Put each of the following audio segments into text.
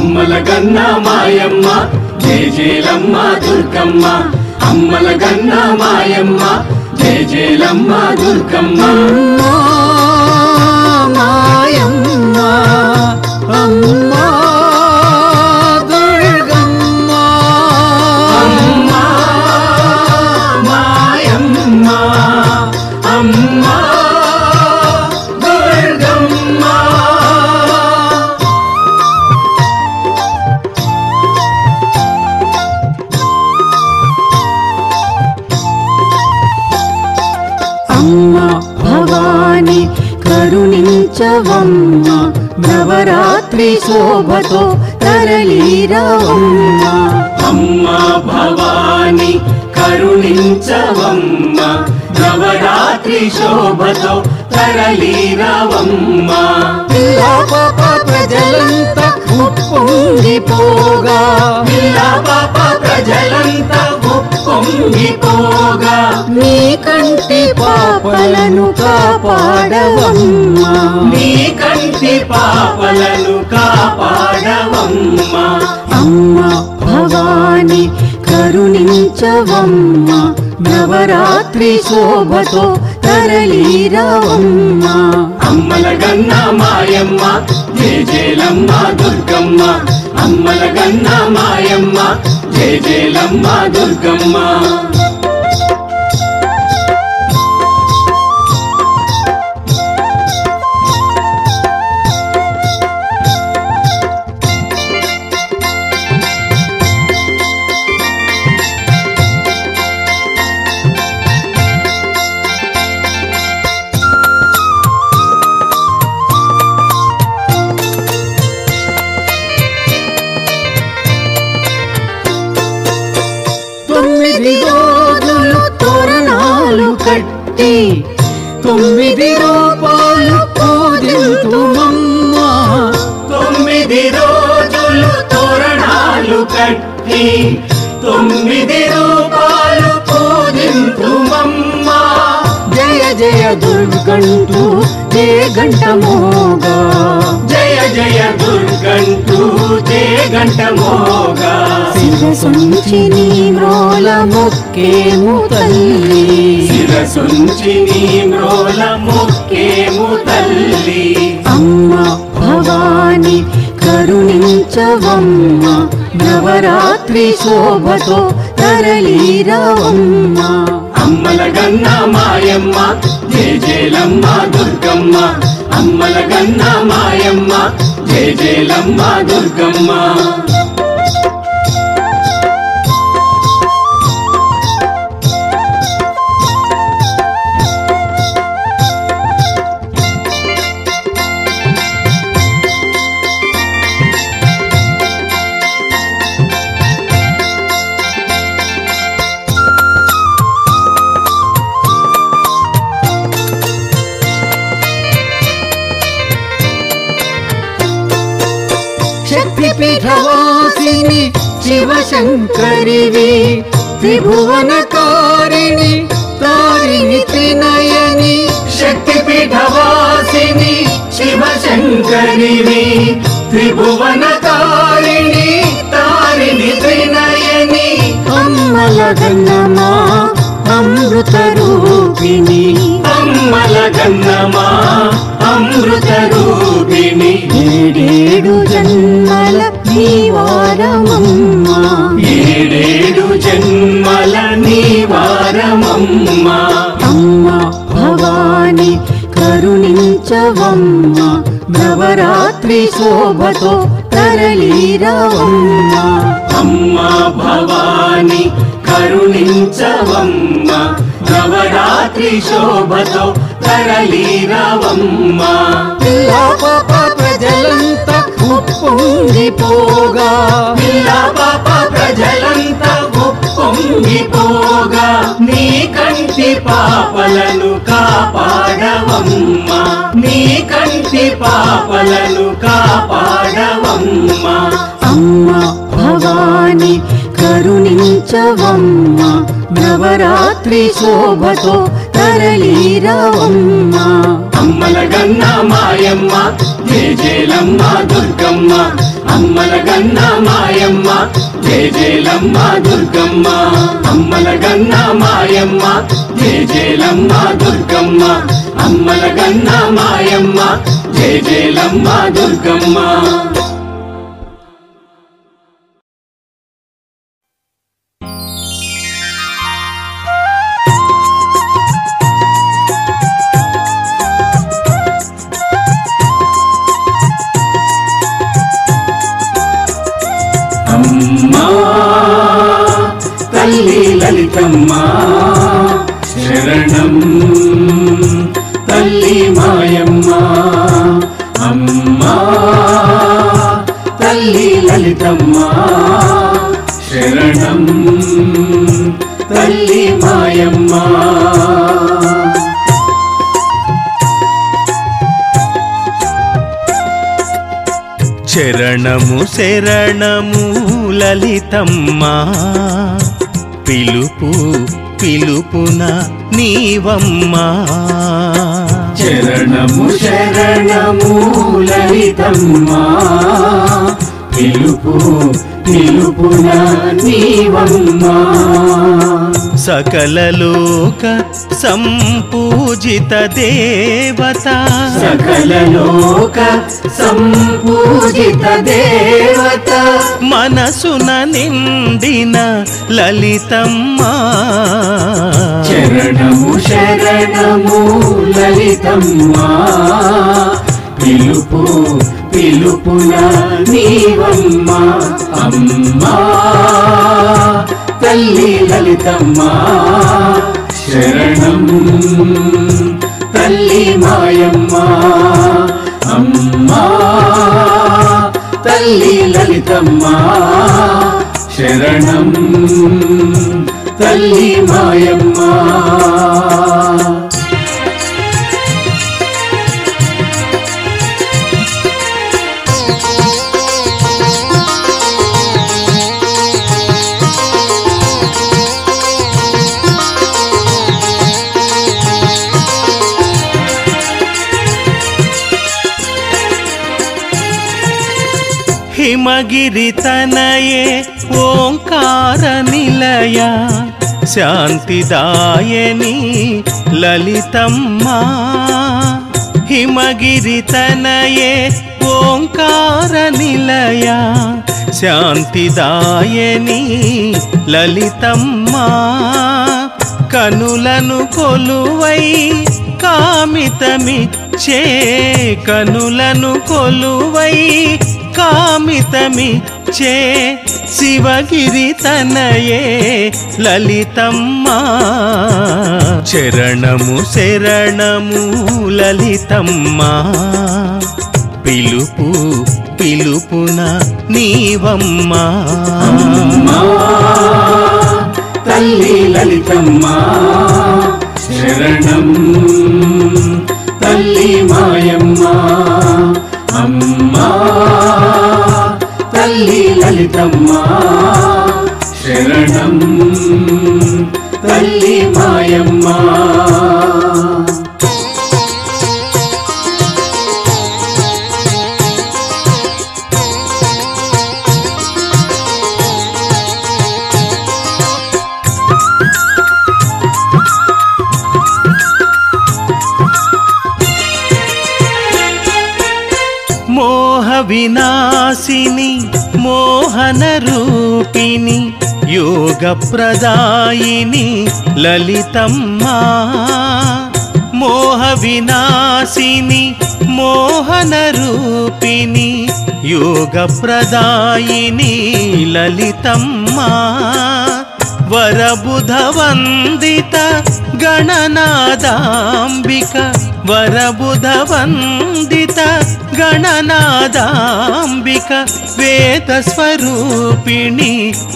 అమ్మల గన్న మాయమ్మ జేజేలమ్మ దుర్గమ్మ అమ్మల గన్న మాయమ్మ జేజేలమ్మ దుర్గమ్మ మాయమ్మ అమ్మ దుర్గమ్మ అమ్మ మాయమ్మ అమ్మ దుర్గమ్మ అమ్మ భవాని కరుణించవమ్మ నవరాత్రి శోభతో తరలిరవమ్మ అమ్మ భవాని కరుణించవమ్మ నవరాత్రి శోభతో తరలిరవమ్మ పిల్లా పాప ప్రజలంతా ఉప్పొంగిపోగా పిల్లా పాప ప్రజలంతా ఉప్పొంగిపోగా నీ కంటి పాపలను కాపాడవమ్మ నీ కంటి పాపలను కాపాడవమ్మ అమ్మ భవాని కరుణించవమ్మ నవరాత్రి శోభతో తరలిరవమ్మ అమ్మల గన్న మాయమ్మ జేజేలమ్మ దుర్గమ్మ అమ్మల గన్న మాయమ్మ జేజేలమ్మ దుర్గమ్మ తొమ్మిది రోజులు తోరణాలు కట్టి 9 రూపాలు పూజింతుమమ్మ 9 రోజులు తోరణాలు కట్టి 9 రూపాలు పూజింతుమమ్మ జయ జయ దుర్గంటూ జే గంట మోగా జయ జయ దుర్గంటూ జే గంట మోగా శిరసుంచి నీ మ్రోల మొక్కేము తల్లి శిరసుంచి నీ మ్రోల మొక్కేము తల్లి అమ్మ భవాని కరుణించవమ్మ నవరాత్రి శోభతో తరలిరవమ్మ అమ్మల గన్న మాయమ్మ జేజేలమ్మ దుర్గమ్మ అమ్మల గన్న మాయమ్మ జేజేలమ్మ దుర్గమ్మ శక్తిపీఠవాసిని శివశంకరివి త్రిభువనకారిణి తారిణి త్రినయని శక్తిపీఠవాసిని శివశంకరివి త్రిభువనకారిణి తారిణి త్రినయని అమ్మల గన్నమా అమృత రూపిణి అమ్మల గన్నమా అమృత రూపిణి ఏడేడు జన్మల నీవారమమ్మ 7 జన్మల నీవారమమ్మ అమ్మ భవాని కరుణించవమ్మ నవరాత్రి శోభతో తరలిరవమ్మ అమ్మ భవాని కరుణించవమ్మ నవరాత్రి శోభతో తరలిరవమ్మ పిల్లా పాప ప్రజలంతా ఉప్పొంగిపోగా పిల్లా పాప ప్రజలంతా ఉప్పొంగిపోగా నీ కంటి పాపలను కాపాడవమ్మ నీ కంటి పాపలను కాపాడవమ్మ అమ్మ భవాని కరుణించవమ్మ నవరాత్రి శోభతో తరలిరవమ్మ అమ్మల గన్న మాయమ్మ జేజేలమ్మ దుర్గమ్మ అమ్మల గన్న మాయమ్మ జయ జయలమ్మ దుర్గమ్మ అమ్మల గన్న మాయమ్మ జయ జయలమ్మ దుర్గమ్మ అమ్మల గన్న మాయమ్మ జయ జయలమ్మ దుర్గమ్మ అమ్మా తల్లి లలితమ్మ శరణం తల్లి మాయమ్మ అమ్మా తల్లి లలితమ్మ శరణం తల్లి మాయమ్మ శరణము శరణము లలితమ్మ పిలుపు పిలుపున నీవమ్మ శరణము శరణము లలితమ్మ పిలుపు పిలుపున నీవమ్మ సకల లోక సంపూజిత దేవత సకల లోక సంపూజిత దేవత మనసున నిండిన లలితమ్మ శరణము శరణము లలితమ్మ పిలుపు పిలుపున నీవమ్మ అమ్మా తల్లి లలితమ్మ శరణం తల్లి మాయమ్మ అమ్మా తల్లి లలితమ్మ శరణం తల్లి మాయమ్మ हिमगिरि तनये ओंकार निलय शांतिदायिनी ललितम्म हिमगिरि तनये ओंकार निलय शांतिदायिनी ललितम्म కనులను కొలువై కామితమిచ్చే కనులను కొలువై కామితమిచ్చే శివగిరి తనయే లలితమ్మ శరణము శరణము లలితమ్మ పిలుపు పిలుపున నీవమ్మ తల్లి లలితమ్మ శరణం తల్లి మాయమ్మ అమ్మా తల్లి లలితమ్మ శరణం తల్లి మాయమ్మ मोह विनाशिनी मोहन रूपिणी योग प्रदायिनी ललितम्म मोह विनाशिनी मोहन रूपिणी योग प्रदायिनी ललितम्म वरबुधवंदित गणनादांबिक वरबुधवंदित गणनादांबिक वेदस्वरूपिणी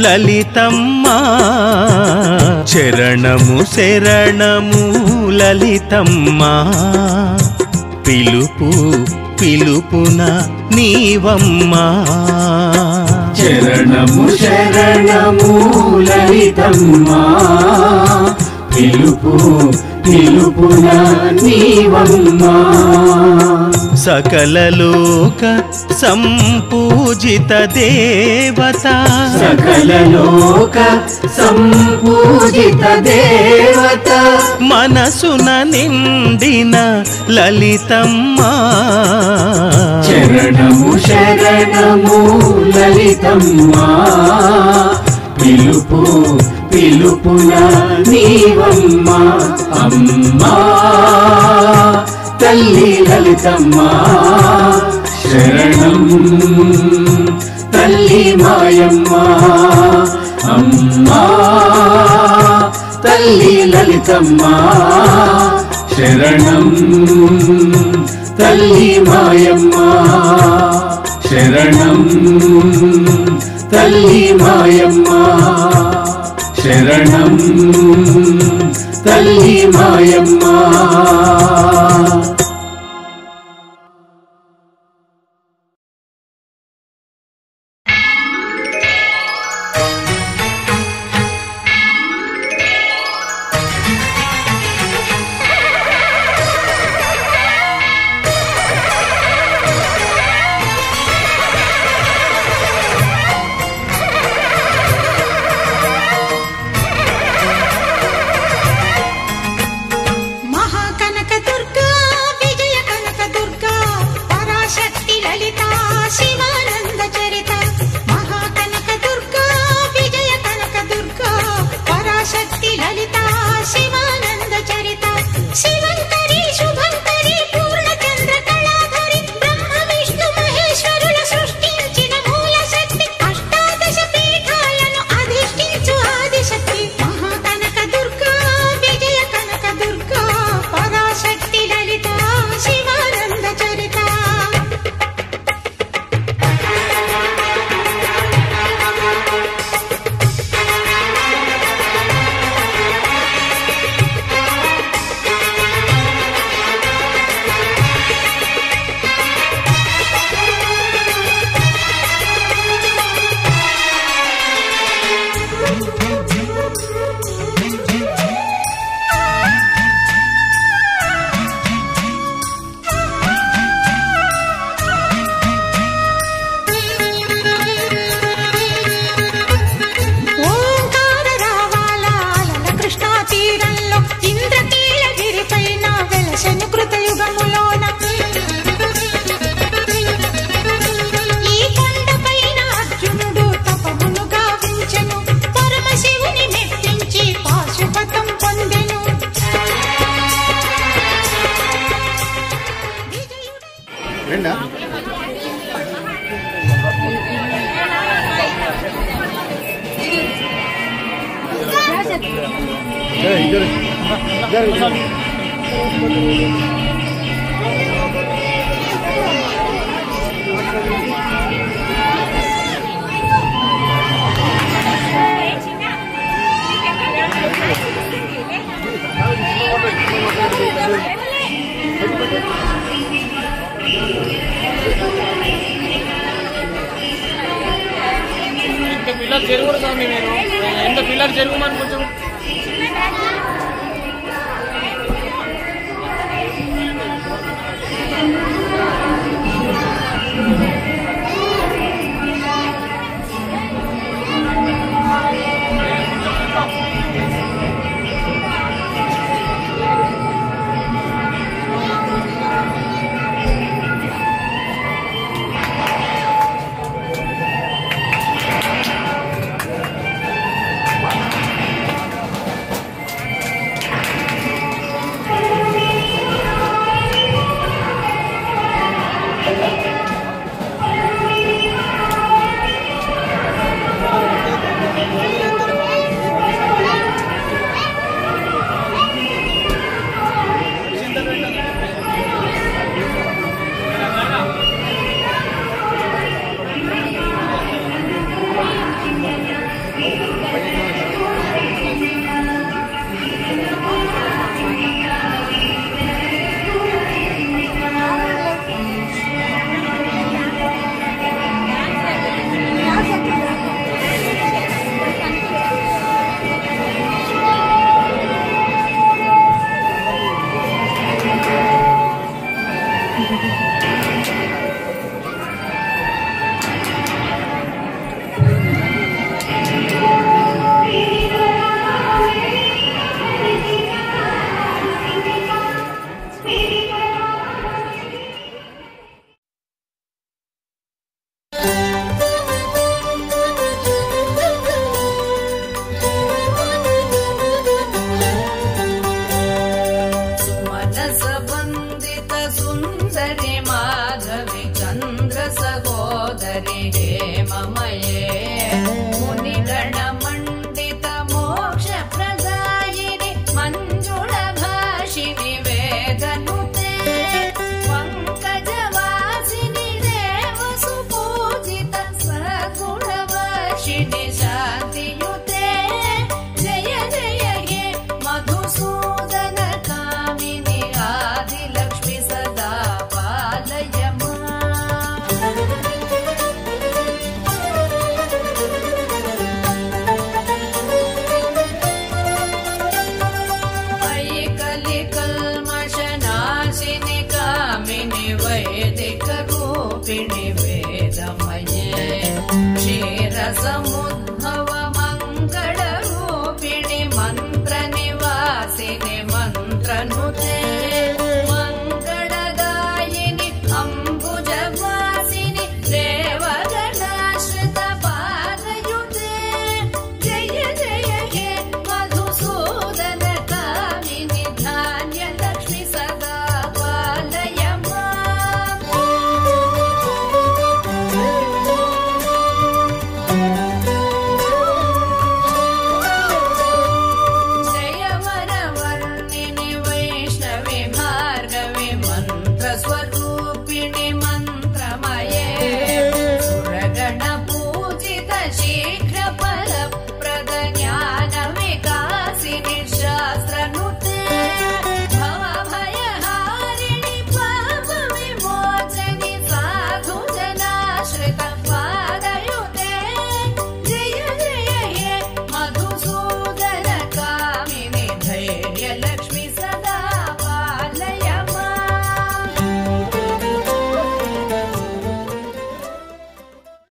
ललितम्म शरणमु शरणमु ललितम्म पिलुपु पिलुपुन नीवम्म శరణము శరణము లలితమ్మ పిలుపు పిలుపున నీవమ్మ సకలలోక సంపూజిత దేవత సకలలోక సంపూజిత దేవత మనసున నిండిన లలితమ్మ శరణము శరణము లలితమ్మ పిలుపు పిలుపున నీవమ్మ అమ్మా తల్లి లలితమ్మ శరణం తల్లి మాయమ్మ అమ్మా తల్లి లలితమ్మ శరణం తల్లి మాయమ్మ శరణం తల్లి మాయమ్మ శరణం తల్లి మాయమ్మ పిల్లలు జరుగురు స్వామి నేను ఎంత పిల్లలు జరుగుమని కొంచెం